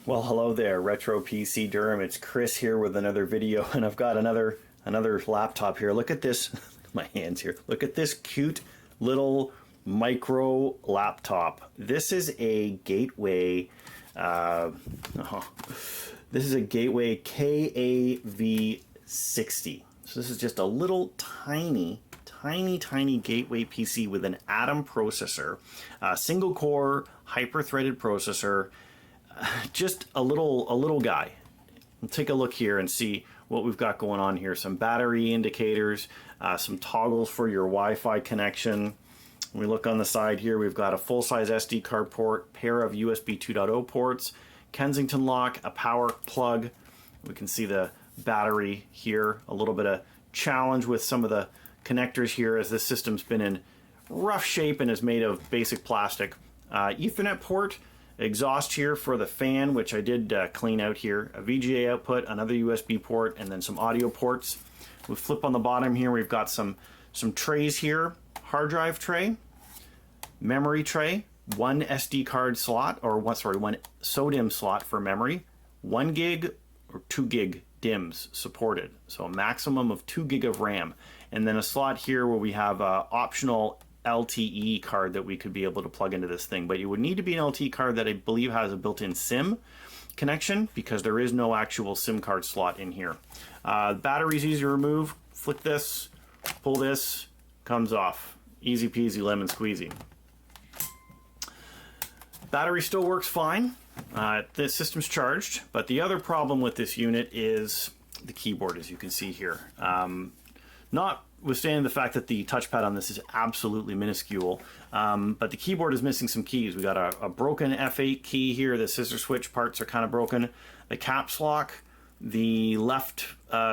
Well, hello there, Retro PC Durham. It's Chris here with another video, and I've got another laptop here. Look at this, my hands here. Look at this cute little micro laptop. This is a Gateway. This is a Gateway KAV60. So this is just a little tiny Gateway PC with an Atom processor, single core, hyper-threaded processor. Just a little guy. We'll take a look here and see what we've got going on here. Some battery indicators, some toggles for your Wi-Fi connection. When we look on the side here, we've got a full-size SD card port, pair of USB 2.0 ports, Kensington lock, a power plug. We can see the battery here. A little bit of challenge with some of the connectors here as this system's been in rough shape and is made of basic plastic. Ethernet port. Exhaust here for the fan, which I did clean out here. A VGA output, another USB port, and then some audio ports. We flip on the bottom here. We've got some trays here. Hard drive tray, memory tray, one SD card slot, or one SODIMM slot for memory, 1 gig or 2 gig DIMMs supported. So a maximum of 2 gig of RAM. And then a slot here where we have optional LTE card that we could be able to plug into this thing, but you would need to be an LTE card that I believe has a built-in SIM connection, because there is no actual SIM card slot in here. Battery's easy to remove. Flick this, pull this, comes off. Easy peasy lemon squeezy. Battery still works fine. The system's charged, but the other problem with this unit is the keyboard, as you can see here. Notwithstanding the fact that the touchpad on this is absolutely minuscule, but the keyboard is missing some keys. We got a broken F8 key here. The scissor switch parts are kind of broken. The caps lock, the left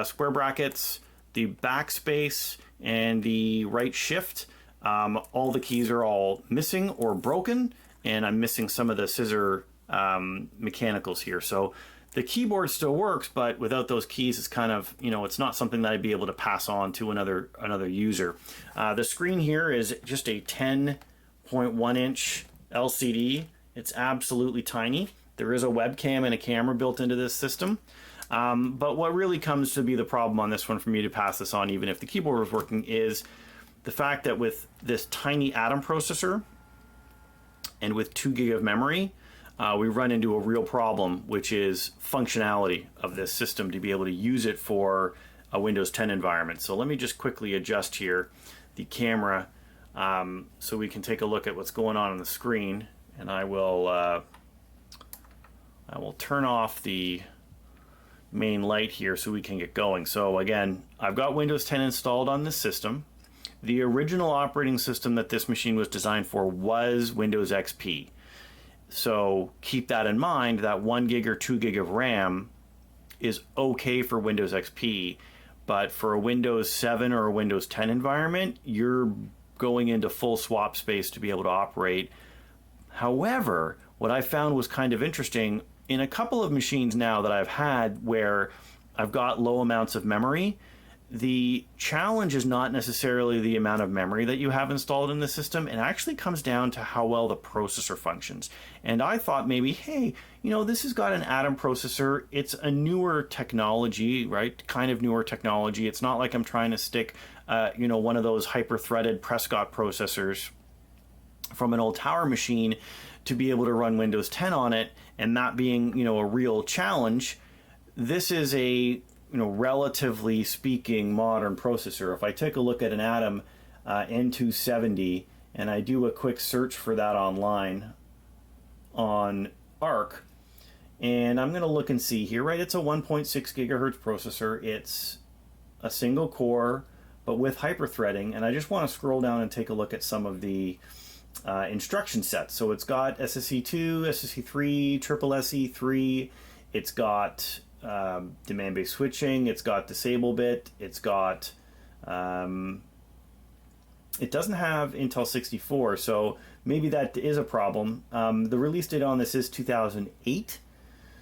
square brackets, the backspace, and the right shift. All the keys are all missing or broken, and I'm missing some of the scissor mechanicals here. So the keyboard still works, but without those keys, it's kind of, it's not something that I'd be able to pass on to another user. The screen here is just a 10.1 inch LCD. It's absolutely tiny. There is a webcam and a camera built into this system. But what really comes to be the problem on this one for me to pass this on, even if the keyboard was working, is the fact that with this tiny Atom processor and with 2 gig of memory, we run into a real problem, which is functionality of this system to be able to use it for a Windows 10 environment. So let me just quickly adjust here the camera so we can take a look at what's going on the screen, and I will turn off the main light here so we can get going. So again, I've got Windows 10 installed on this system. The original operating system that this machine was designed for was Windows XP. So keep that in mind, that 1 gig or 2 gig of RAM is okay for Windows XP, but for a Windows 7 or a Windows 10 environment, you're going into full swap space to be able to operate. However, what I found was kind of interesting, in a couple of machines now that I've had where I've got low amounts of memory, the challenge is not necessarily the amount of memory that you have installed in the system. It actually comes down to how well the processor functions. And I thought maybe, hey, this has got an Atom processor. It's a newer technology, right? Kind of newer technology. It's not like I'm trying to stick, one of those hyper-threaded Prescott processors from an old tower machine to be able to run Windows 10 on it, and that being, a real challenge. This is a relatively speaking, modern processor. If I take a look at an Atom N270 and I do a quick search for that online on ARC, and I'm going to look and see here, right? It's a 1.6 gigahertz processor. It's a single core, but with hyper-threading, and I just want to scroll down and take a look at some of the instruction sets. So it's got SSE2, SSE3, triple SE3, it's got demand-based switching, it's got disable bit, it's got it doesn't have Intel 64, so maybe that is a problem. The release date on this is 2008,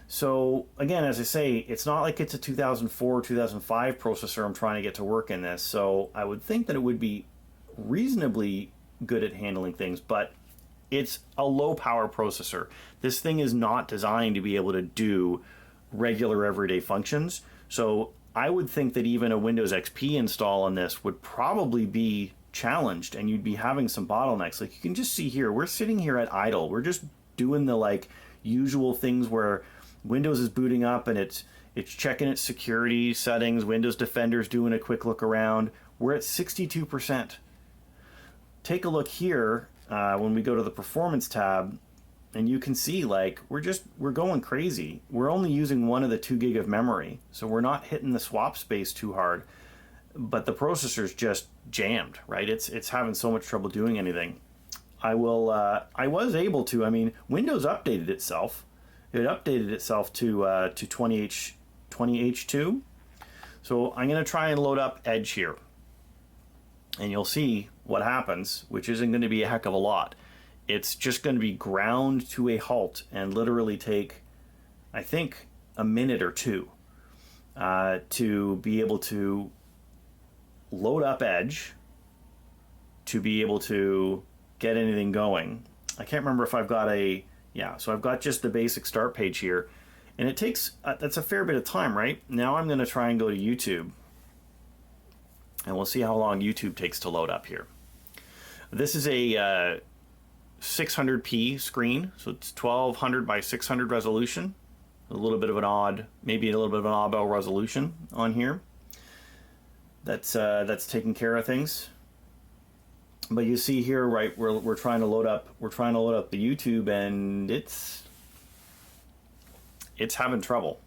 so again, as I say, it's not like it's a 2004 2005 processor I'm trying to get to work in this, so I would think that it would be reasonably good at handling things, but It's a low power processor. This thing is not designed to be able to do regular everyday functions. So I would think that even a Windows XP install on this would probably be challenged, and you'd be having some bottlenecks. Like you can just see here, we're sitting here at idle. We're just doing the like usual things where Windows is booting up and it's checking its security settings. Windows Defender's doing a quick look around. We're at 62%. Take a look here when we go to the performance tab, and you can see like we're going crazy. We're only using 1 of the 2 gig of memory, so we're not hitting the swap space too hard, but the processor's just jammed, right? It's having so much trouble doing anything. I was able to, I mean, Windows updated itself. It updated itself to 20H2. So I'm going to try and load up Edge here, and you'll see what happens, which isn't going to be a heck of a lot. It's just going to be ground to a halt and literally take, I think, a minute or two to be able to load up Edge, to be able to get anything going. I can't remember if I've got so I've got just the basic start page here, and it takes, that's a fair bit of time, right? Now I'm going to try and go to YouTube, and we'll see how long YouTube takes to load up here. This is a 600p screen, so it's 1200 by 600 resolution. A little bit of an odd, maybe a little bit of an oddball resolution on here. That's taking care of things. But you see here, right, we're trying to load up the YouTube, and it's having trouble.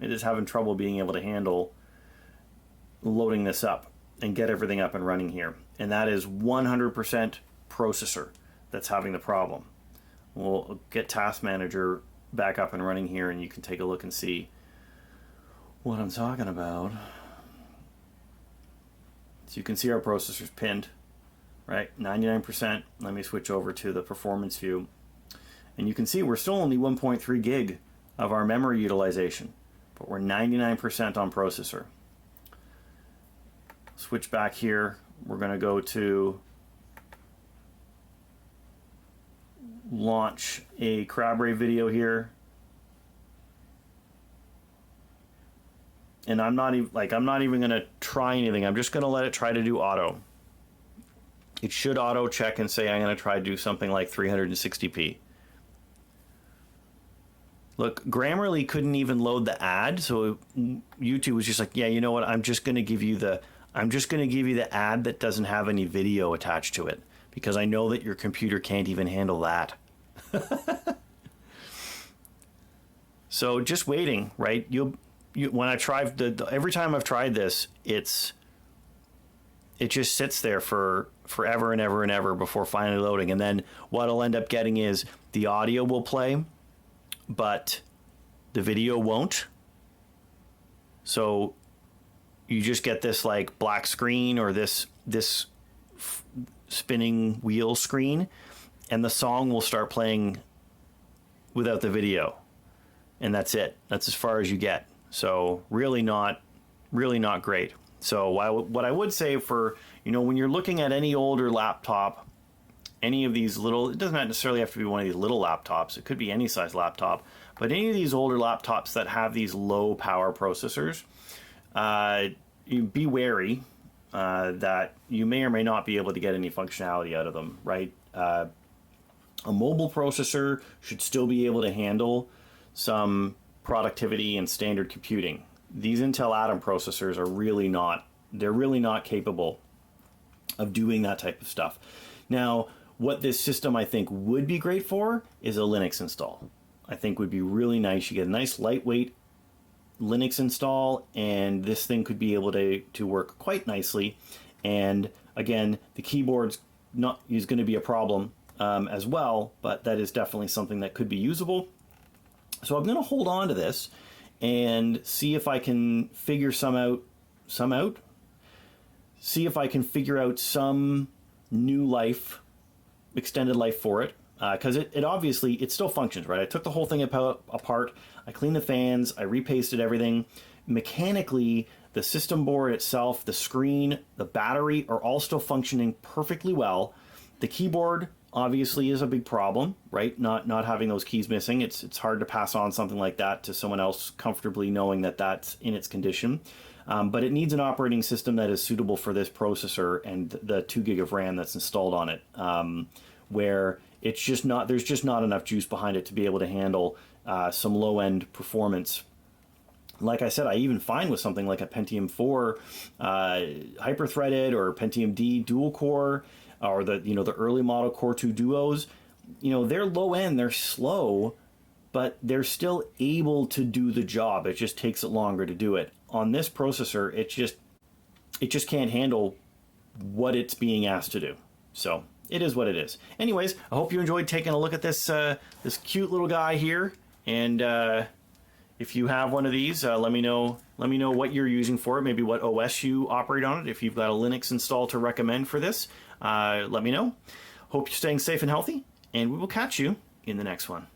It is having trouble being able to handle loading this up and get everything up and running here. And that is 100% processor that's having the problem. We'll get Task Manager back up and running here, and you can take a look and see what I'm talking about. So you can see our processor's pinned, right? 99%. Let me switch over to the performance view. And you can see we're still only 1.3 gig of our memory utilization, but we're 99% on processor. Switch back here. We're going to go to launch a CrabRay video here. And I'm not even going to try anything. I'm just going to let it try to do auto. It should auto check and say I'm going to try to do something like 360p. Look, Grammarly couldn't even load the ad, so YouTube was just like, yeah, you know what? I'm just going to give you the ad that doesn't have any video attached to it, because I know that your computer can't even handle that. So just waiting, right? When I tried every time I've tried this, it just sits there for forever and ever and ever before finally loading. And then what I'll end up getting is the audio will play, but the video won't. So you just get this like black screen or this spinning wheel screen, and the song will start playing without the video, and that's it. That's as far as you get. So really not great. So what I would say for, when you're looking at any older laptop, any of these little, it doesn't necessarily have to be one of these little laptops, it could be any size laptop, but any of these older laptops that have these low power processors, you be wary that you may or may not be able to get any functionality out of them, right? A mobile processor should still be able to handle some productivity and standard computing. These Intel Atom processors are really not capable of doing that type of stuff. Now, what this system I think would be great for is a Linux install. I think would be really nice. You get a nice lightweight Linux install, and this thing could be able to work quite nicely. And again, the keyboard's is going to be a problem as well, but that is definitely something that could be usable. So I'm going to hold on to this and see if I can figure see if I can figure out some new life, extended life for it. Because it obviously, it still functions, right? I took the whole thing apart, I cleaned the fans, I repasted everything. Mechanically, the system board itself, the screen, the battery are all still functioning perfectly well. The keyboard obviously is a big problem, right? Not having those keys missing. It's hard to pass on something like that to someone else comfortably knowing that that's in its condition. But it needs an operating system that is suitable for this processor and the 2 gig of RAM that's installed on it, where it's just not, there's just not enough juice behind it to be able to handle some low-end performance. Like I said, I even find with something like a Pentium 4 hyper-threaded or Pentium D dual core, or the the early model Core 2 Duos, they're low end, they're slow, but they're still able to do the job. It just takes it longer to do it. On this processor, it just can't handle what it's being asked to do. So it is what it is. Anyways, I hope you enjoyed taking a look at this this cute little guy here. And if you have one of these, let me know what you're using for it. Maybe what OS you operate on it. If you've got a Linux install to recommend for this, let me know. Hope you're staying safe and healthy, and we will catch you in the next one.